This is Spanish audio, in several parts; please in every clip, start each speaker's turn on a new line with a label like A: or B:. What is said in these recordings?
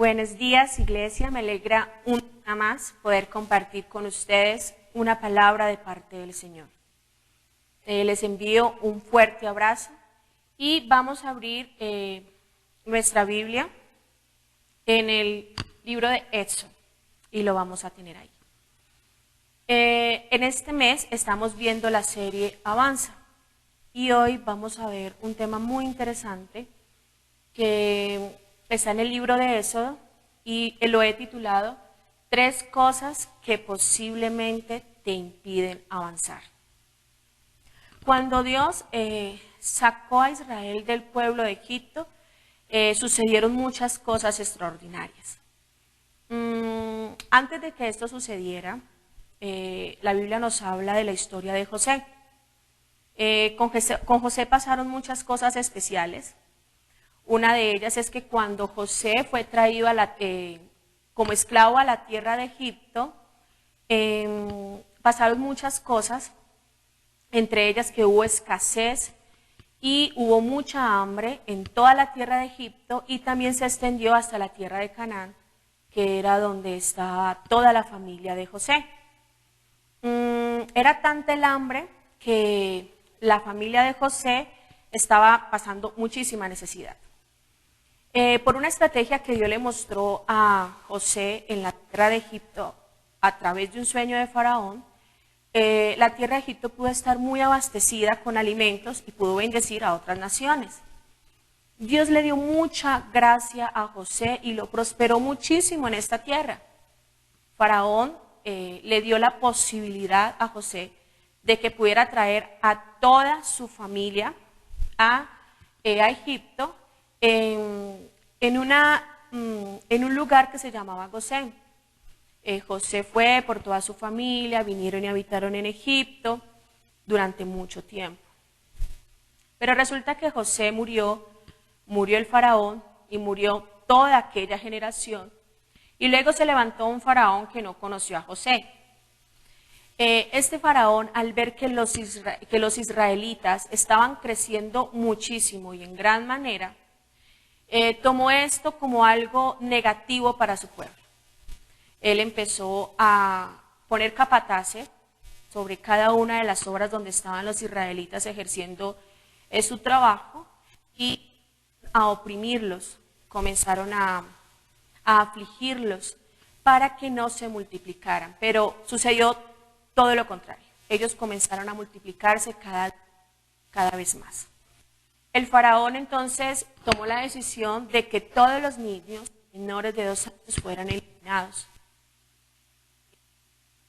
A: Buenos días, iglesia. Me alegra un día más poder compartir con ustedes una palabra de parte del Señor. Les envío un fuerte abrazo y vamos a abrir nuestra Biblia en el libro de Éxodo y lo vamos a tener ahí. En este mes estamos viendo la serie Avanza y hoy vamos a ver un tema muy interesante que está en el libro de Éxodo y lo he titulado 3 cosas que posiblemente te impiden avanzar. Cuando Dios sacó a Israel del pueblo de Egipto, sucedieron muchas cosas extraordinarias. Antes de que esto sucediera, la Biblia nos habla de la historia de José. Con José pasaron muchas cosas especiales. Una de ellas es que cuando José fue traído como esclavo a la tierra de Egipto, pasaron muchas cosas, entre ellas que hubo escasez y hubo mucha hambre en toda la tierra de Egipto y también se extendió hasta la tierra de Canaán, que era donde estaba toda la familia de José. Era tanta el hambre que la familia de José estaba pasando muchísima necesidad. Por una estrategia que Dios le mostró a José en la tierra de Egipto a través de un sueño de Faraón, la tierra de Egipto pudo estar muy abastecida con alimentos y pudo bendecir a otras naciones. Dios le dio mucha gracia a José y lo prosperó muchísimo en esta tierra. Faraón le dio la posibilidad a José de que pudiera traer a toda su familia a Egipto en un lugar que se llamaba Gosén. José fue por toda su familia, vinieron y habitaron en Egipto durante mucho tiempo. Pero resulta que José murió el faraón y murió toda aquella generación. Y luego se levantó un faraón que no conoció a José. Este faraón, al ver que los israelitas estaban creciendo muchísimo y en gran manera, tomó esto como algo negativo para su pueblo. Él empezó a poner capataces sobre cada una de las obras donde estaban los israelitas ejerciendo su trabajo y a oprimirlos, comenzaron a afligirlos para que no se multiplicaran. Pero sucedió todo lo contrario. Ellos comenzaron a multiplicarse cada vez más. El faraón entonces tomó la decisión de que todos los niños menores de 2 años fueran eliminados.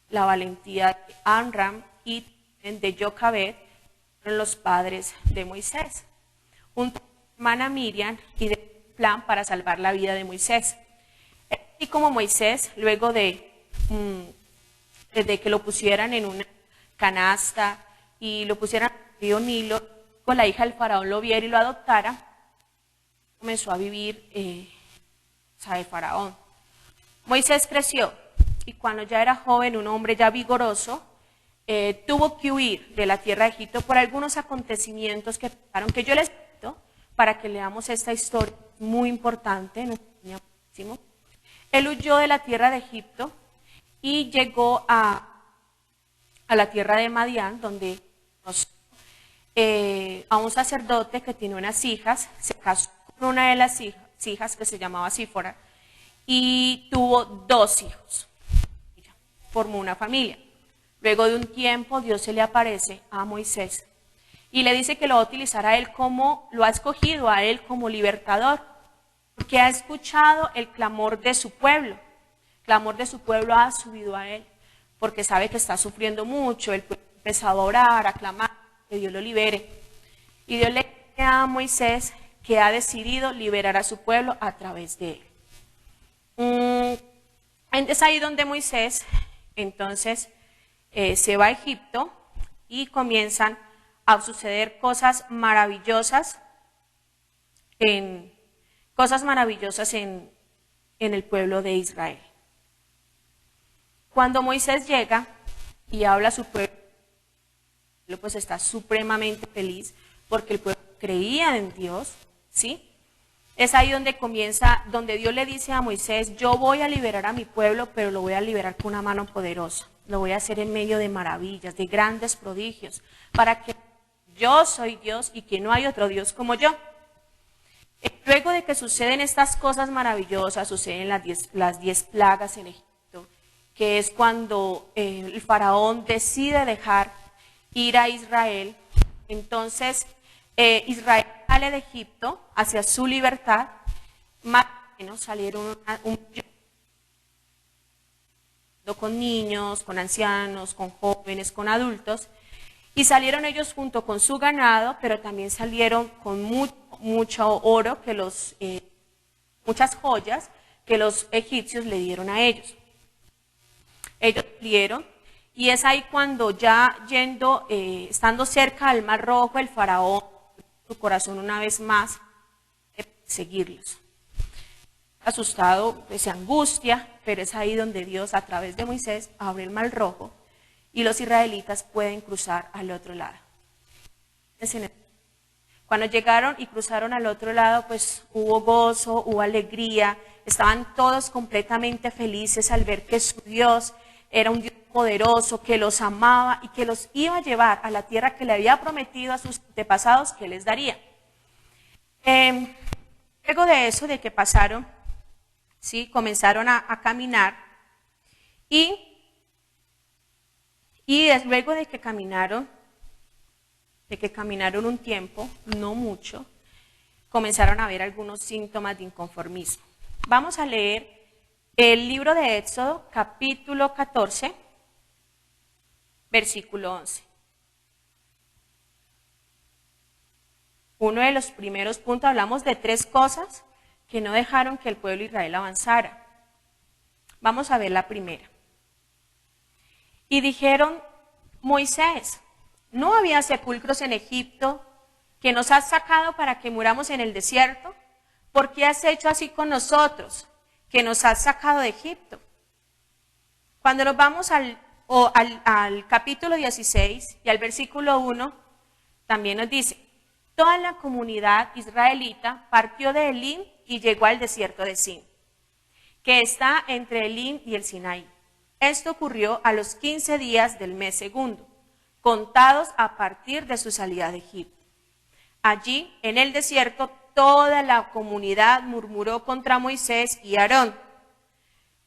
A: La valentía de Amram y de Jocabed fueron los padres de Moisés, junto con su hermana Miriam y de un plan para salvar la vida de Moisés. Y como Moisés, luego de que lo pusieran en una canasta y lo pusieran en el río Nilo, con la hija del faraón lo viera y lo adoptara, comenzó a vivir de faraón. Moisés creció y cuando ya era joven, un hombre ya vigoroso, tuvo que huir de la tierra de Egipto por algunos acontecimientos que pasaron, que yo les cuento para que leamos esta historia muy importante, nos enseña muchísimo. Él huyó de la tierra de Egipto y llegó a la tierra de Madián, donde a un sacerdote que tiene unas hijas, se casó con una de las hijas que se llamaba Sífora y tuvo 2 hijos. Formó una familia. Luego de un tiempo Dios se le aparece a Moisés y le dice que lo va a utilizar a él lo ha escogido a él como libertador, porque ha escuchado el clamor de su pueblo. El clamor de su pueblo ha subido a él, porque sabe que está sufriendo mucho, el pueblo ha empezado a orar, a clamar, que Dios lo libere. Y Dios le dice a Moisés que ha decidido liberar a su pueblo a través de él. Es ahí donde Moisés entonces se va a Egipto y comienzan a suceder cosas maravillosas en el pueblo de Israel. Cuando Moisés llega y habla a su pueblo, pues está supremamente feliz porque el pueblo creía en Dios, ¿sí? Es ahí donde comienza, donde Dios le dice a Moisés, yo voy a liberar a mi pueblo, pero lo voy a liberar con una mano poderosa. Lo voy a hacer en medio de maravillas, de grandes prodigios, para que yo soy Dios y que no hay otro Dios como yo. Luego de que suceden estas cosas maravillosas, suceden las 10 plagas en Egipto, que es cuando el faraón decide dejar ir a Israel. Entonces, Israel sale de Egipto hacia su libertad, más o menos salieron con niños, con ancianos, con jóvenes, con adultos, y salieron ellos junto con su ganado, pero también salieron con mucho oro, muchas joyas que los egipcios le dieron a ellos. Ellos salieron, y es ahí cuando ya estando cerca del Mar Rojo, el faraón, su corazón una vez más, de seguirlos. Asustado, se angustia, pero es ahí donde Dios, a través de Moisés, abre el Mar Rojo y los israelitas pueden cruzar al otro lado. Cuando llegaron y cruzaron al otro lado, pues hubo gozo, hubo alegría, estaban todos completamente felices al ver que su Dios era un Dios poderoso, que los amaba y que los iba a llevar a la tierra que le había prometido a sus antepasados que les daría. Luego de eso, de que pasaron, ¿sí? Comenzaron a caminar y luego de que caminaron un tiempo, no mucho, comenzaron a ver algunos síntomas de inconformismo. Vamos a leer el libro de Éxodo, capítulo 14, versículo 11. Uno de los primeros puntos, hablamos de 3 cosas que no dejaron que el pueblo de Israel avanzara. Vamos a ver la primera. Y dijeron, Moisés, ¿no había sepulcros en Egipto que nos has sacado para que muramos en el desierto? ¿Por qué has hecho así con nosotros, que nos has sacado de Egipto? Cuando nos vamos al capítulo 16 y al versículo 1, también nos dice, toda la comunidad israelita partió de Elim y llegó al desierto de Sin, que está entre Elim y el Sinaí. Esto ocurrió a los 15 días del mes segundo, contados a partir de su salida de Egipto. Allí, en el desierto, toda la comunidad murmuró contra Moisés y Aarón.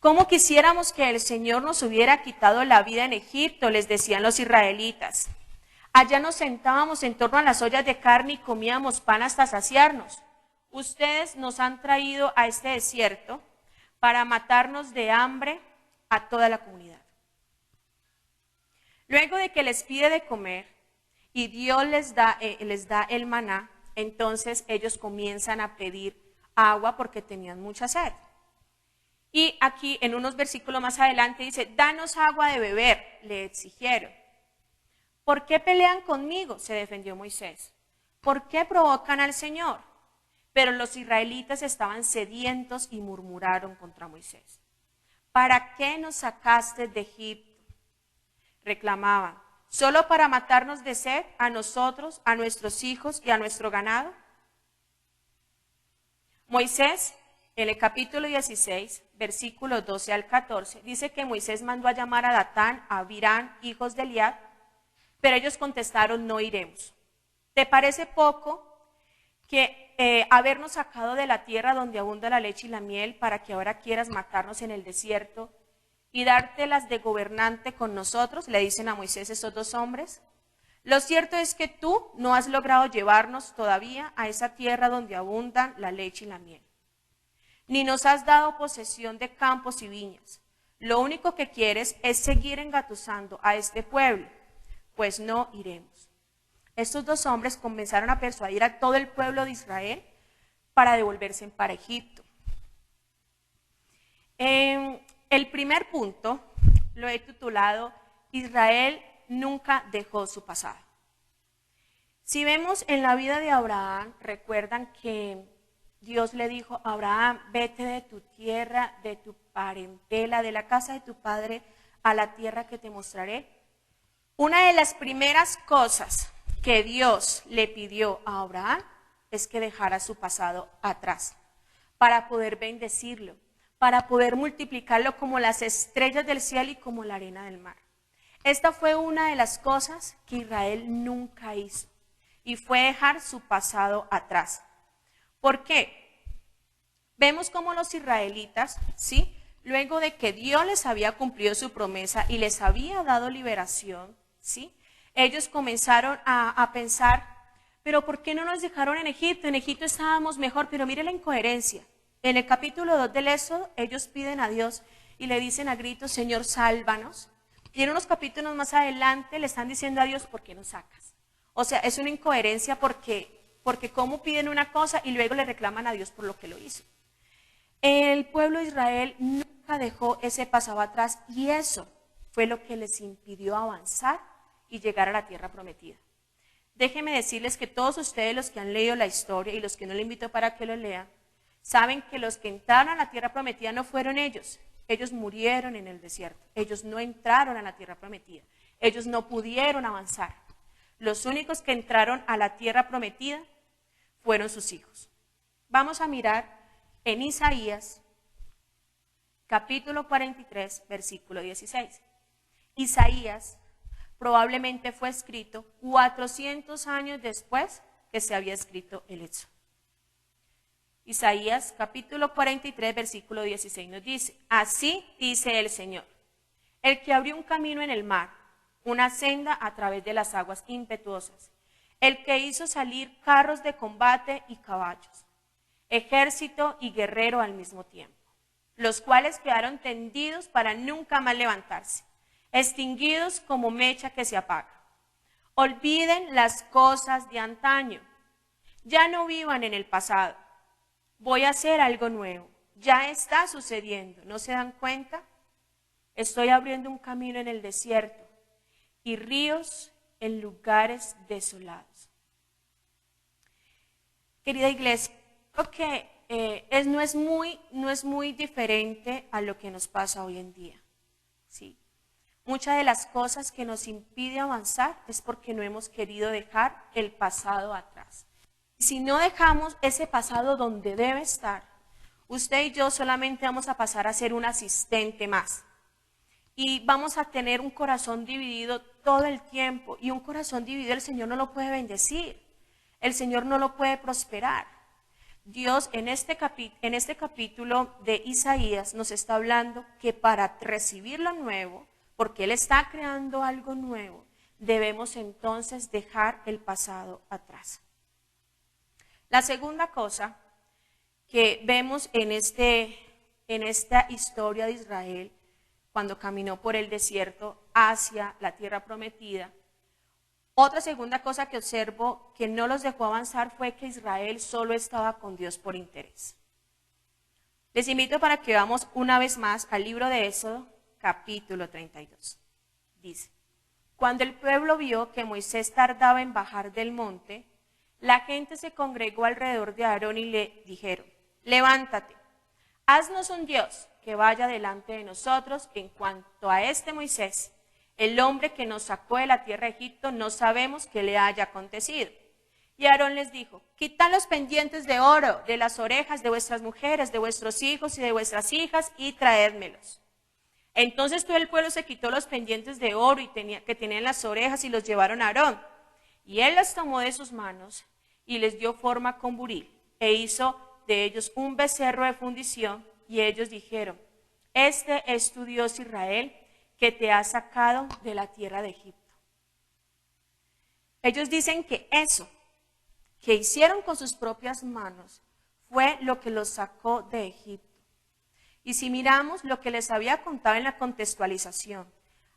A: ¿Cómo quisiéramos que el Señor nos hubiera quitado la vida en Egipto?, les decían los israelitas. Allá nos sentábamos en torno a las ollas de carne y comíamos pan hasta saciarnos. Ustedes nos han traído a este desierto para matarnos de hambre a toda la comunidad. Luego de que les pide de comer y Dios les da el maná, entonces ellos comienzan a pedir agua porque tenían mucha sed. Y aquí en unos versículos más adelante dice, danos agua de beber, le exigieron. ¿Por qué pelean conmigo?, se defendió Moisés. ¿Por qué provocan al Señor? Pero los israelitas estaban sedientos y murmuraron contra Moisés. ¿Para qué nos sacaste de Egipto?, reclamaban. ¿Solo para matarnos de sed a nosotros, a nuestros hijos y a nuestro ganado? Moisés, en el capítulo 16, versículos 12 al 14, dice que Moisés mandó a llamar a Datán, a Abirán, hijos de Eliab, pero ellos contestaron, no iremos. ¿Te parece poco que habernos sacado de la tierra donde abunda la leche y la miel para que ahora quieras matarnos en el desierto y dártelas de gobernante con nosotros?, le dicen a Moisés esos 2 hombres. Lo cierto es que tú no has logrado llevarnos todavía a esa tierra donde abundan la leche y la miel, ni nos has dado posesión de campos y viñas. Lo único que quieres es seguir engatusando a este pueblo, pues no iremos. Estos 2 hombres comenzaron a persuadir a todo el pueblo de Israel para devolverse para Egipto. El primer punto lo he titulado, Israel nunca dejó su pasado. Si vemos en la vida de Abraham, recuerdan que Dios le dijo a Abraham, vete de tu tierra, de tu parentela, de la casa de tu padre, a la tierra que te mostraré. Una de las primeras cosas que Dios le pidió a Abraham es que dejara su pasado atrás. para poder bendecirlo, para poder multiplicarlo como las estrellas del cielo y como la arena del mar. Esta fue una de las cosas que Israel nunca hizo, y fue dejar su pasado atrás. ¿Por qué? Vemos cómo los israelitas, ¿sí?, luego de que Dios les había cumplido su promesa y les había dado liberación, ¿sí?, ellos comenzaron a pensar, pero ¿por qué no nos dejaron en Egipto? En Egipto estábamos mejor, pero mire la incoherencia. En el capítulo 2 del Éxodo, ellos piden a Dios y le dicen a gritos, Señor, sálvanos. Y en unos capítulos más adelante le están diciendo a Dios, ¿por qué nos sacas? O sea, es una incoherencia porque cómo piden una cosa y luego le reclaman a Dios por lo que lo hizo. El pueblo de Israel nunca dejó ese pasado atrás y eso fue lo que les impidió avanzar y llegar a la tierra prometida. Déjenme decirles que todos ustedes, los que han leído la historia y los que no le invito para que lo lean, saben que los que entraron a la tierra prometida no fueron ellos. Ellos murieron en el desierto. Ellos no entraron a la tierra prometida. Ellos no pudieron avanzar. Los únicos que entraron a la tierra prometida fueron sus hijos. Vamos a mirar en Isaías, capítulo 43, versículo 16. Isaías probablemente fue escrito 400 años después que se había escrito el Éxodo. Isaías capítulo 43, versículo 16 nos dice, así dice el Señor, el que abrió un camino en el mar, una senda a través de las aguas impetuosas, el que hizo salir carros de combate y caballos, ejército y guerrero al mismo tiempo, los cuales quedaron tendidos para nunca más levantarse, extinguidos como mecha que se apaga. Olviden las cosas de antaño, ya no vivan en el pasado. Voy a hacer algo nuevo, ya está sucediendo, ¿no se dan cuenta? Estoy abriendo un camino en el desierto y ríos en lugares desolados. Querida iglesia, creo que no es muy diferente a lo que nos pasa hoy en día. ¿Sí? Muchas de las cosas que nos impide avanzar es porque no hemos querido dejar el pasado atrás. Si no dejamos ese pasado donde debe estar, usted y yo solamente vamos a pasar a ser un asistente más. Y vamos a tener un corazón dividido todo el tiempo. Y un corazón dividido el Señor no lo puede bendecir. El Señor no lo puede prosperar. Dios en este capítulo de Isaías nos está hablando que para recibir lo nuevo, porque Él está creando algo nuevo, debemos entonces dejar el pasado atrás. La segunda cosa que vemos en esta historia de Israel, cuando caminó por el desierto hacia la tierra prometida, otra segunda cosa que observo que no los dejó avanzar fue que Israel solo estaba con Dios por interés. Les invito para que vamos una vez más al libro de Éxodo, capítulo 32. Dice, cuando el pueblo vio que Moisés tardaba en bajar del monte, la gente se congregó alrededor de Aarón y le dijeron, levántate, haznos un Dios que vaya delante de nosotros. En cuanto a este Moisés, el hombre que nos sacó de la tierra de Egipto, no sabemos qué le haya acontecido. Y Aarón les dijo, quitad los pendientes de oro de las orejas de vuestras mujeres, de vuestros hijos y de vuestras hijas, y traédmelos. Entonces todo el pueblo se quitó los pendientes de oro que tenían las orejas y los llevaron a Aarón. Y él las tomó de sus manos y les dio forma con buril, e hizo de ellos un becerro de fundición, y ellos dijeron, este es tu Dios Israel, que te ha sacado de la tierra de Egipto. Ellos dicen que eso que hicieron con sus propias manos fue lo que los sacó de Egipto. Y si miramos lo que les había contado en la contextualización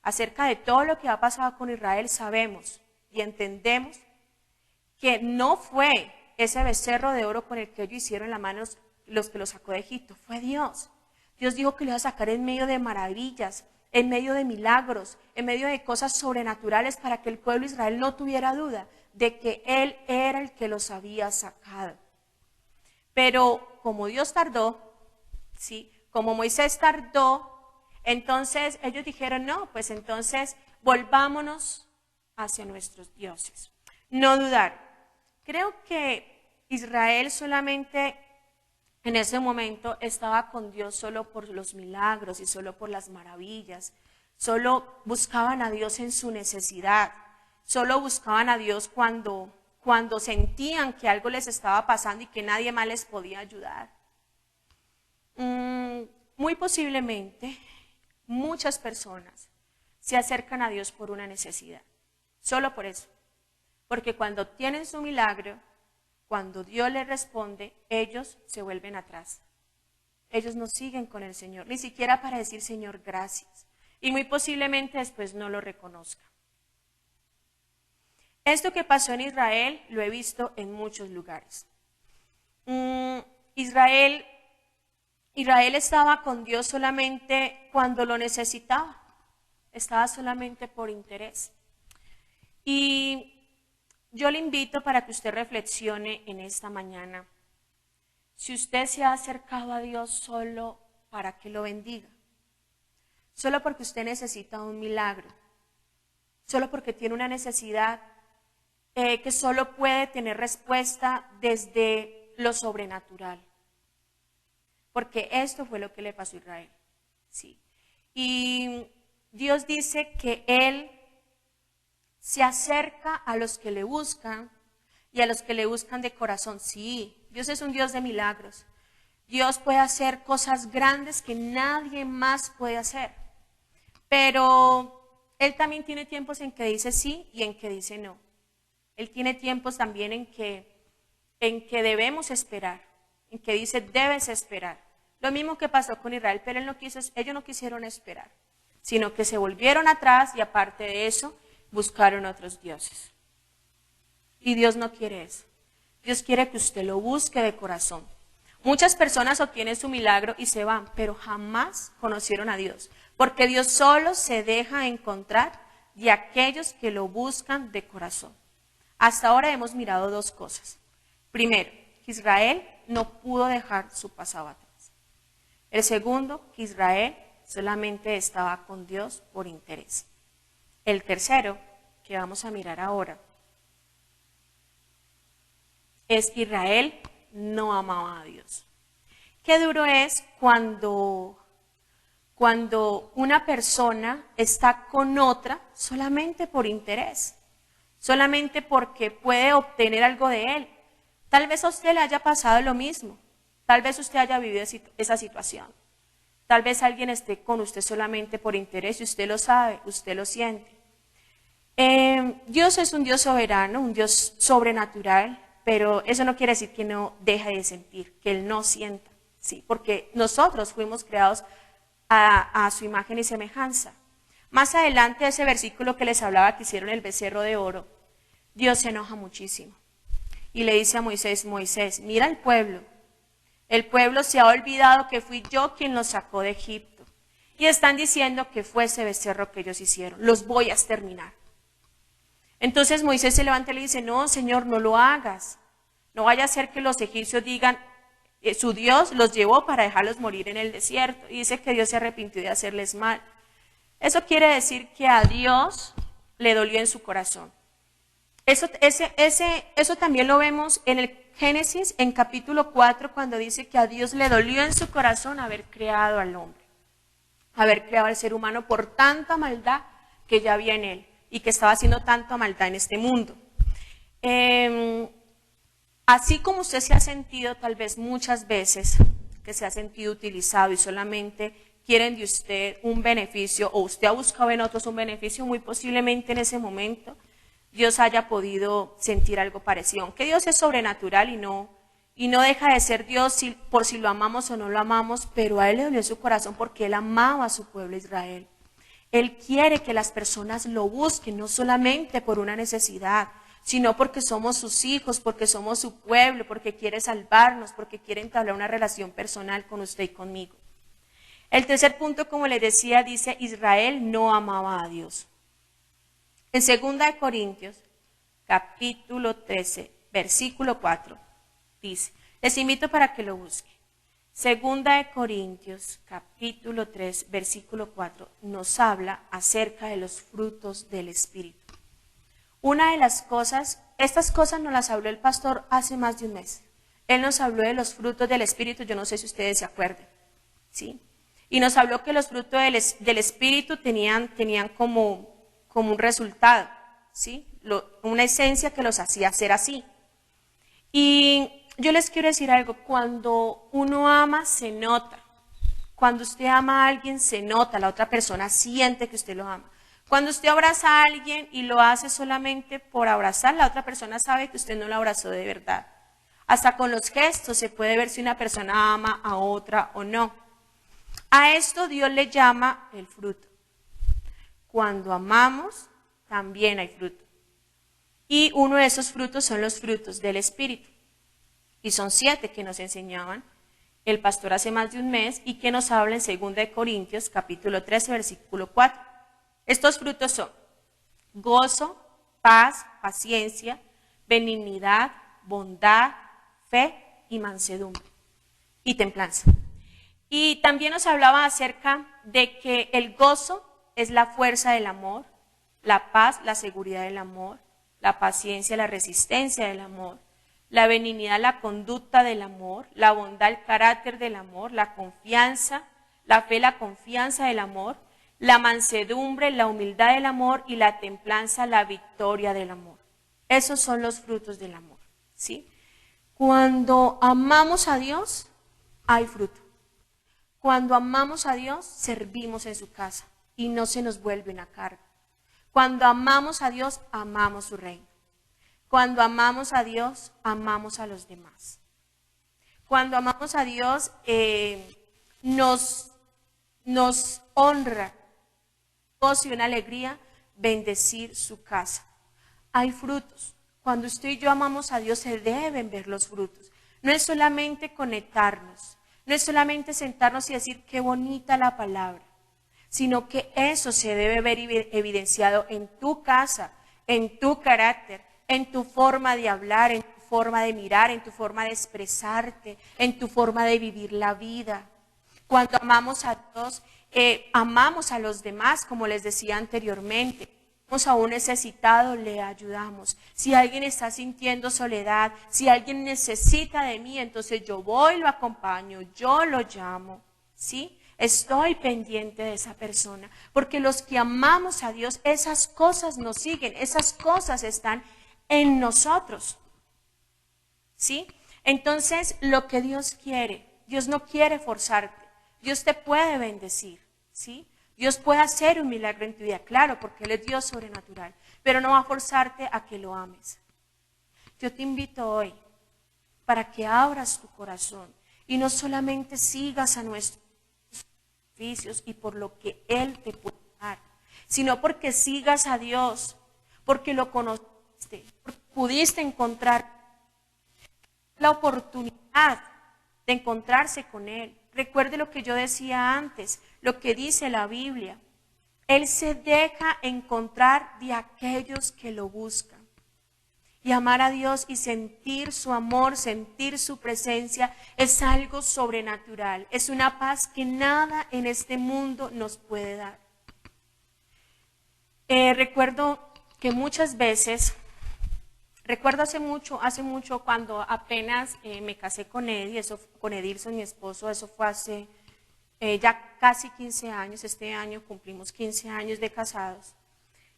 A: acerca de todo lo que ha pasado con Israel, sabemos y entendemos que no fue ese becerro de oro con el que ellos hicieron las manos los que los sacó de Egipto, fue Dios. Dios dijo que lo iba a sacar en medio de maravillas, en medio de milagros, en medio de cosas sobrenaturales para que el pueblo de Israel no tuviera duda de que Él era el que los había sacado. Pero como Dios tardó, ¿sí?, como Moisés tardó, entonces ellos dijeron, no, pues entonces volvámonos hacia nuestros dioses. No dudar. Creo que Israel solamente en ese momento estaba con Dios solo por los milagros y solo por las maravillas. Solo buscaban a Dios en su necesidad. Solo buscaban a Dios cuando sentían que algo les estaba pasando y que nadie más les podía ayudar. Muy posiblemente muchas personas se acercan a Dios por una necesidad. Solo por eso. Porque cuando tienen su milagro, cuando Dios les responde, ellos se vuelven atrás. Ellos no siguen con el Señor, ni siquiera para decir Señor, gracias. Y muy posiblemente después no lo reconozcan. Esto que pasó en Israel lo he visto en muchos lugares. Israel estaba con Dios solamente cuando lo necesitaba. Estaba solamente por interés. Y yo le invito para que usted reflexione en esta mañana. Si usted se ha acercado a Dios solo para que lo bendiga, solo porque usted necesita un milagro, solo porque tiene una necesidad que solo puede tener respuesta desde lo sobrenatural. Porque esto fue lo que le pasó a Israel. Sí. Y Dios dice que Él se acerca a los que le buscan y a los que le buscan de corazón. Sí, Dios es un Dios de milagros. Dios puede hacer cosas grandes que nadie más puede hacer. Pero Él también tiene tiempos en que dice sí y en que dice no. Él tiene tiempos también en que debemos esperar, en que dice debes esperar. Lo mismo que pasó con Israel, pero ellos no quisieron esperar, sino que se volvieron atrás y aparte de eso, buscaron otros dioses. Y Dios no quiere eso. Dios quiere que usted lo busque de corazón. Muchas personas obtienen su milagro y se van, pero jamás conocieron a Dios. Porque Dios solo se deja encontrar de aquellos que lo buscan de corazón. Hasta ahora hemos mirado dos cosas. Primero, que Israel no pudo dejar su pasado atrás. El segundo, que Israel solamente estaba con Dios por interés. El tercero, que vamos a mirar ahora, es que Israel no amaba a Dios. Qué duro es cuando una persona está con otra solamente por interés, solamente porque puede obtener algo de él. Tal vez a usted le haya pasado lo mismo, tal vez usted haya vivido esa situación. Tal vez alguien esté con usted solamente por interés y usted lo sabe, usted lo siente. Dios es un Dios soberano, un Dios sobrenatural, pero eso no quiere decir que no deje de sentir, que Él no sienta, ¿sí? Porque nosotros fuimos creados a su imagen y semejanza. Más adelante, ese versículo que les hablaba que hicieron el becerro de oro, Dios se enoja muchísimo y le dice a Moisés, Moisés, mira el pueblo se ha olvidado que fui yo quien los sacó de Egipto y están diciendo que fue ese becerro que ellos hicieron, los voy a exterminar. Entonces Moisés se levanta y le dice, no, Señor, no lo hagas. No vaya a ser que los egipcios digan, su Dios los llevó para dejarlos morir en el desierto. Y dice que Dios se arrepintió de hacerles mal. Eso quiere decir que a Dios le dolió en su corazón. Eso también lo vemos en el Génesis, en capítulo 4, cuando dice que a Dios le dolió en su corazón haber creado al hombre, haber creado al ser humano por tanta maldad que ya había en él y que estaba haciendo tanta maldad en este mundo. Así como usted se ha sentido tal vez muchas veces, que se ha sentido utilizado y solamente quieren de usted un beneficio o usted ha buscado en otros un beneficio, muy posiblemente en ese momento Dios haya podido sentir algo parecido. Aunque Dios es sobrenatural y no deja de ser Dios por si lo amamos o no lo amamos, pero a Él le dolió su corazón porque Él amaba a su pueblo Israel. Él quiere que las personas lo busquen, no solamente por una necesidad, sino porque somos sus hijos, porque somos su pueblo, porque quiere salvarnos, porque quiere entablar una relación personal con usted y conmigo. El tercer punto, como les decía, dice, Israel no amaba a Dios. En 2 Corintios, capítulo 13, versículo 4, dice, les invito para que lo busquen. 2 Corintios, capítulo 3, versículo 4, nos habla acerca de los frutos del Espíritu. Una de las cosas, estas cosas nos las habló el pastor hace más de un mes. Él nos habló de los frutos del Espíritu, yo no sé si ustedes se acuerdan, ¿sí? Y nos habló que los frutos del Espíritu tenían como un resultado, ¿sí? Una esencia que los hacía ser así. Y yo les quiero decir algo, cuando uno ama se nota. Cuando usted ama a alguien se nota, la otra persona siente que usted lo ama. Cuando usted abraza a alguien y lo hace solamente por abrazar, la otra persona sabe que usted no lo abrazó de verdad. Hasta con los gestos se puede ver si una persona ama a otra o no. A esto Dios le llama el fruto. Cuando amamos, también hay fruto. Y uno de esos frutos son los frutos del Espíritu. Y son 7 que nos enseñaban el pastor hace más de un mes y que nos habla en 2 Corintios capítulo 13 versículo 4. Estos frutos son gozo, paz, paciencia, benignidad, bondad, fe y mansedumbre y templanza. Y también nos hablaba acerca de que el gozo es la fuerza del amor, la paz, la seguridad del amor, la paciencia, la resistencia del amor, la benignidad, la conducta del amor, la bondad, el carácter del amor, la confianza, la fe, la confianza del amor, la mansedumbre, la humildad del amor y la templanza, la victoria del amor. Esos son los frutos del amor, ¿sí? Cuando amamos a Dios, hay fruto. Cuando amamos a Dios, servimos en su casa y no se nos vuelve una carga. Cuando amamos a Dios, amamos su reino. Cuando amamos a Dios, amamos a los demás. Cuando amamos a Dios, nos honra, gozo y una alegría bendecir su casa. Hay frutos. Cuando usted y yo amamos a Dios, se deben ver los frutos. No es solamente conectarnos, no es solamente sentarnos y decir qué bonita la palabra, sino que eso se debe ver evidenciado en tu casa, en tu carácter, en tu forma de hablar, en tu forma de mirar, en tu forma de expresarte, en tu forma de vivir la vida. Cuando amamos a Dios, amamos a los demás, como les decía anteriormente. Vamos a un necesitado, le ayudamos. Si alguien está sintiendo soledad, si alguien necesita de mí, entonces yo voy, lo acompaño, yo lo llamo, ¿sí? Estoy pendiente de esa persona, porque los que amamos a Dios, esas cosas nos siguen, esas cosas están en nosotros, ¿sí? Entonces, lo que Dios quiere, Dios no quiere forzarte, Dios te puede bendecir, ¿sí? Dios puede hacer un milagro en tu vida, claro, porque Él es Dios sobrenatural, pero no va a forzarte a que lo ames. Yo te invito hoy para que abras tu corazón y no solamente sigas a nuestros servicios y por lo que Él te puede dar, sino porque sigas a Dios, porque lo conociste, porque pudiste encontrar la oportunidad de encontrarse con Él. Recuerde lo que yo decía antes, lo que dice la Biblia. Él se deja encontrar de aquellos que lo buscan. Y amar a Dios y sentir su amor, sentir su presencia, es algo sobrenatural. Es una paz que nada en este mundo nos puede dar. Recuerdo que muchas veces, hace mucho cuando apenas me casé con Eddie, con Edilson, mi esposo, eso fue hace ya casi 15 años, este año cumplimos 15 años de casados.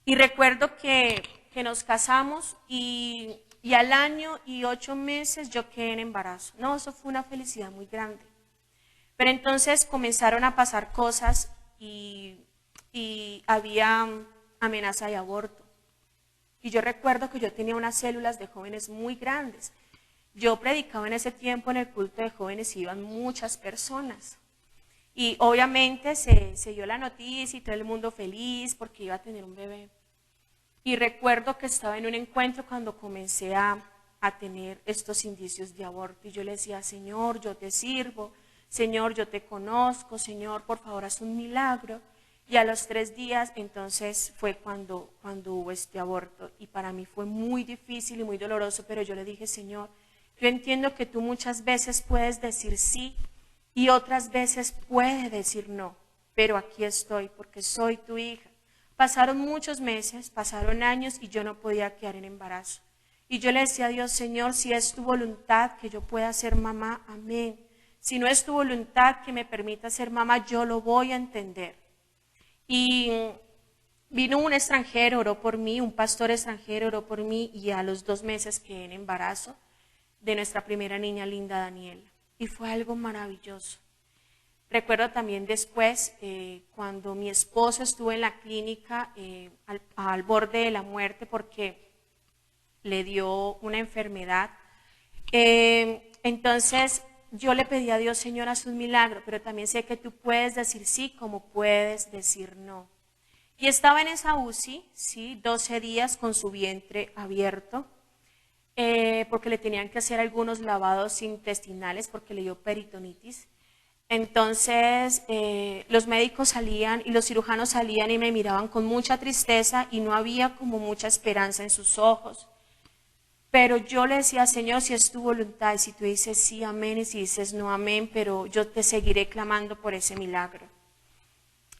A: Y recuerdo que nos casamos y al año y 8 meses yo quedé en embarazo. No, eso fue una felicidad muy grande. Pero entonces comenzaron a pasar cosas y había amenaza de aborto. Y yo recuerdo que yo tenía unas células de jóvenes muy grandes. Yo predicaba en ese tiempo en el culto de jóvenes y iban muchas personas. Y obviamente se dio la noticia y todo el mundo feliz porque iba a tener un bebé. Y recuerdo que estaba en un encuentro cuando comencé a tener estos indicios de aborto. Y yo le decía, Señor, yo te sirvo, Señor, yo te conozco, Señor, por favor, haz un milagro. Y a los 3 días, entonces, fue cuando hubo este aborto. Y para mí fue muy difícil y muy doloroso, pero yo le dije, Señor, yo entiendo que tú muchas veces puedes decir sí y otras veces puedes decir no, pero aquí estoy porque soy tu hija. Pasaron muchos meses, pasaron años y yo no podía quedar en embarazo. Y yo le decía a Dios, Señor, si es tu voluntad que yo pueda ser mamá, amén. Si no es tu voluntad que me permita ser mamá, yo lo voy a entender. Y vino un extranjero, oró por mí, un pastor extranjero oró por mí, y a los 2 meses quedé en embarazo de nuestra primera niña linda, Daniela. Y fue algo maravilloso. Recuerdo también después, cuando mi esposo estuvo en la clínica al borde de la muerte porque le dio una enfermedad. Entonces yo le pedí a Dios, Señor, haz un milagro, pero también sé que tú puedes decir sí como puedes decir no. Y estaba en esa UCI, sí, 12 días con su vientre abierto, porque le tenían que hacer algunos lavados intestinales porque le dio peritonitis. Entonces los médicos salían y los cirujanos salían y me miraban con mucha tristeza y no había como mucha esperanza en sus ojos. Pero yo le decía, Señor, si es tu voluntad, y si tú dices sí, amén, y si dices no, amén, pero yo te seguiré clamando por ese milagro.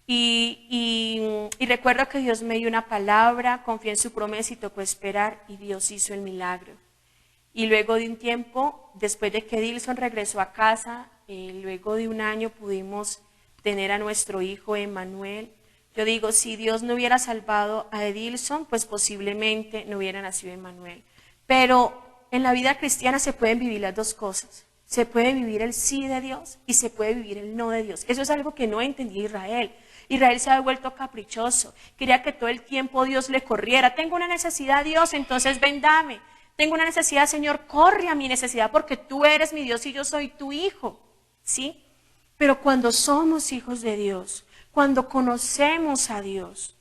A: Y recuerdo que Dios me dio una palabra, confié en su promesa y tocó esperar, y Dios hizo el milagro. Y luego de un tiempo, después de que Edilson regresó a casa, luego de un año pudimos tener a nuestro hijo Emmanuel. Yo digo, si Dios no hubiera salvado a Edilson, pues posiblemente no hubiera nacido Emmanuel. Pero en la vida cristiana se pueden vivir las dos cosas. Se puede vivir el sí de Dios y se puede vivir el no de Dios. Eso es algo que no entendía Israel. Israel se ha vuelto caprichoso. Quería que todo el tiempo Dios le corriera. Tengo una necesidad, Dios, entonces ven, dame. Tengo una necesidad, Señor, corre a mi necesidad porque tú eres mi Dios y yo soy tu hijo. ¿Sí? Pero cuando somos hijos de Dios, cuando conocemos a Dios,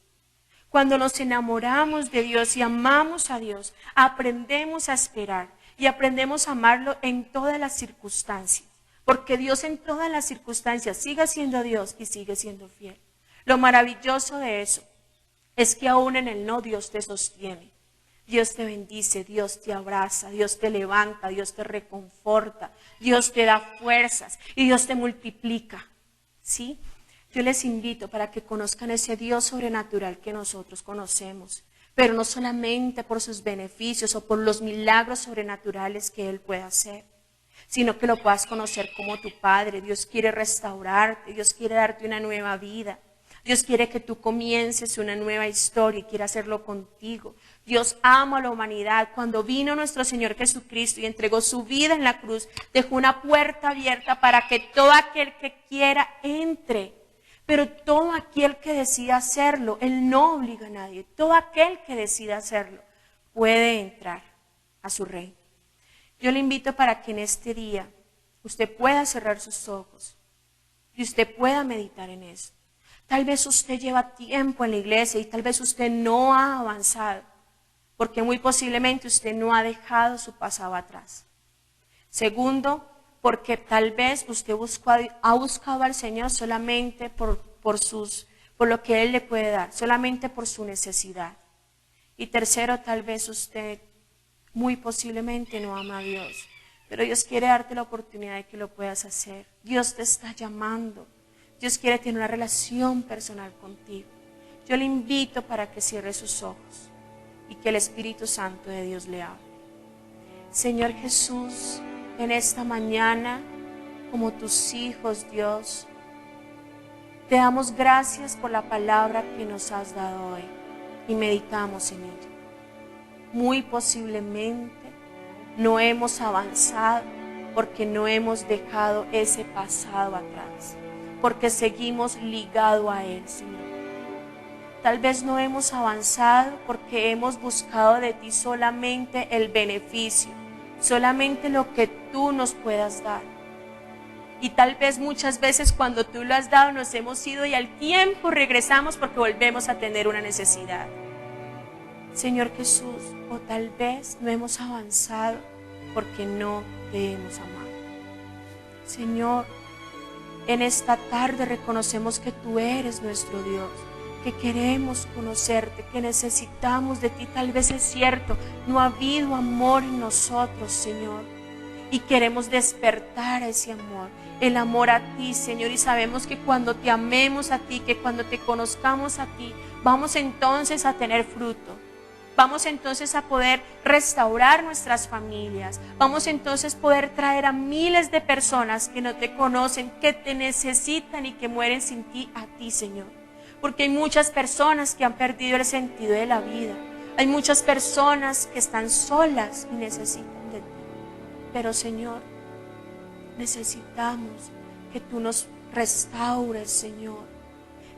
A: cuando nos enamoramos de Dios y amamos a Dios, aprendemos a esperar y aprendemos a amarlo en todas las circunstancias. Porque Dios en todas las circunstancias sigue siendo Dios y sigue siendo fiel. Lo maravilloso de eso es que aún en el no Dios te sostiene. Dios te bendice, Dios te abraza, Dios te levanta, Dios te reconforta, Dios te da fuerzas y Dios te multiplica. ¿Sí? Yo les invito para que conozcan ese Dios sobrenatural que nosotros conocemos, pero no solamente por sus beneficios o por los milagros sobrenaturales que Él puede hacer, sino que lo puedas conocer como tu Padre. Dios quiere restaurarte, Dios quiere darte una nueva vida. Dios quiere que tú comiences una nueva historia y quiere hacerlo contigo. Dios ama a la humanidad. Cuando vino nuestro Señor Jesucristo y entregó su vida en la cruz, dejó una puerta abierta para que todo aquel que quiera entre. Pero todo aquel que decida hacerlo, Él no obliga a nadie, todo aquel que decida hacerlo puede entrar a su reino. Yo le invito para que en este día usted pueda cerrar sus ojos y usted pueda meditar en esto. Tal vez usted lleva tiempo en la iglesia y tal vez usted no ha avanzado, porque muy posiblemente usted no ha dejado su pasado atrás. Segundo, porque tal vez usted ha buscado al Señor solamente por lo que Él le puede dar, solamente por su necesidad. Y tercero, tal vez usted muy posiblemente no ama a Dios, pero Dios quiere darte la oportunidad de que lo puedas hacer. Dios te está llamando. Dios quiere tener una relación personal contigo. Yo le invito para que cierre sus ojos y que el Espíritu Santo de Dios le hable. Señor Jesús, en esta mañana, como tus hijos, Dios, te damos gracias por la palabra que nos has dado hoy y meditamos en ella. Muy posiblemente no hemos avanzado porque no hemos dejado ese pasado atrás, porque seguimos ligados a Él, Señor. Tal vez no hemos avanzado porque hemos buscado de ti solamente el beneficio, solamente lo que tú nos puedas dar. Y tal vez muchas veces cuando tú lo has dado nos hemos ido y al tiempo regresamos porque volvemos a tener una necesidad. Señor Jesús, o tal vez no hemos avanzado porque no te hemos amado. Señor, en esta tarde reconocemos que tú eres nuestro Dios, que queremos conocerte, que necesitamos de ti. Tal vez es cierto, no ha habido amor en nosotros, Señor, y queremos despertar ese amor, el amor a ti, Señor, y sabemos que cuando te amemos a ti, que cuando te conozcamos a ti, vamos entonces a tener fruto. Vamos entonces a poder restaurar nuestras familias. Vamos entonces a poder traer a miles de personas que no te conocen, que te necesitan y que mueren sin ti, a ti, Señor. Porque hay muchas personas que han perdido el sentido de la vida. Hay muchas personas que están solas y necesitan de ti. Pero, Señor, necesitamos que tú nos restaures, Señor.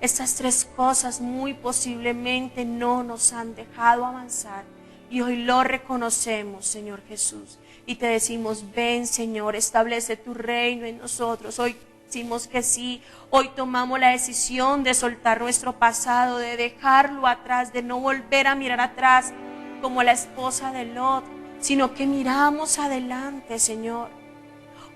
A: Estas tres cosas muy posiblemente no nos han dejado avanzar y hoy lo reconocemos, Señor Jesús. Y te decimos, ven, Señor, establece tu reino en nosotros. Hoy decimos que sí, hoy tomamos la decisión de soltar nuestro pasado, de dejarlo atrás, de no volver a mirar atrás como la esposa de Lot, sino que miramos adelante, Señor.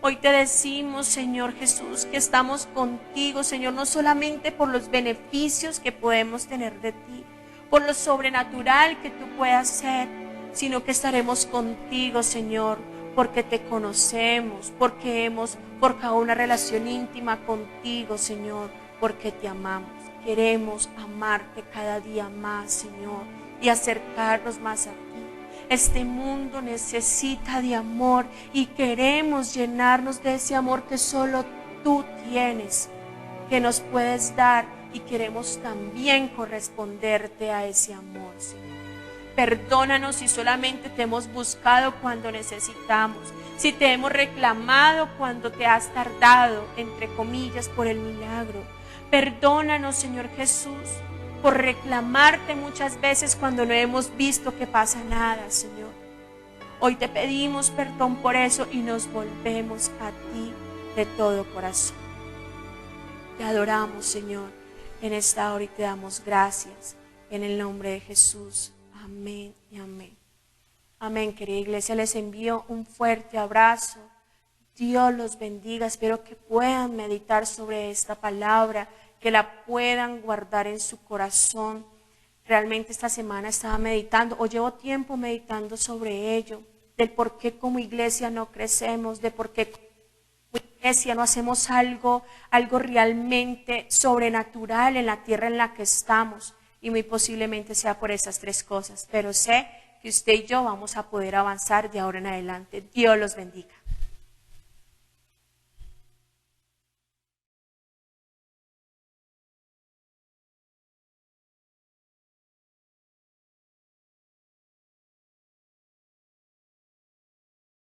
A: Hoy te decimos, Señor Jesús, que estamos contigo, Señor, no solamente por los beneficios que podemos tener de ti, por lo sobrenatural que tú puedas ser, sino que estaremos contigo, Señor, porque te conocemos, porque hemos forjado una relación íntima contigo, Señor, porque te amamos. Queremos amarte cada día más, Señor, y acercarnos más a ti. Este mundo necesita de amor y queremos llenarnos de ese amor que solo tú tienes, que nos puedes dar, y queremos también corresponderte a ese amor, Señor. Perdónanos si solamente te hemos buscado cuando necesitamos, si te hemos reclamado cuando te has tardado, entre comillas, por el milagro. Perdónanos, Señor Jesús, por reclamarte muchas veces cuando no hemos visto que pasa nada, Señor. Hoy te pedimos perdón por eso y nos volvemos a ti de todo corazón. Te adoramos, Señor, en esta hora y te damos gracias en el nombre de Jesús. Amén y amén. Amén, querida iglesia, les envío un fuerte abrazo. Dios los bendiga. Espero que puedan meditar sobre esta palabra, que la puedan guardar en su corazón. Realmente esta semana estaba meditando, o llevo tiempo meditando sobre ello, del por qué como iglesia no crecemos, de por qué como iglesia no hacemos algo realmente sobrenatural en la tierra en la que estamos. Y muy posiblemente sea por esas tres cosas, pero sé que usted y yo vamos a poder avanzar de ahora en adelante. Dios los bendiga.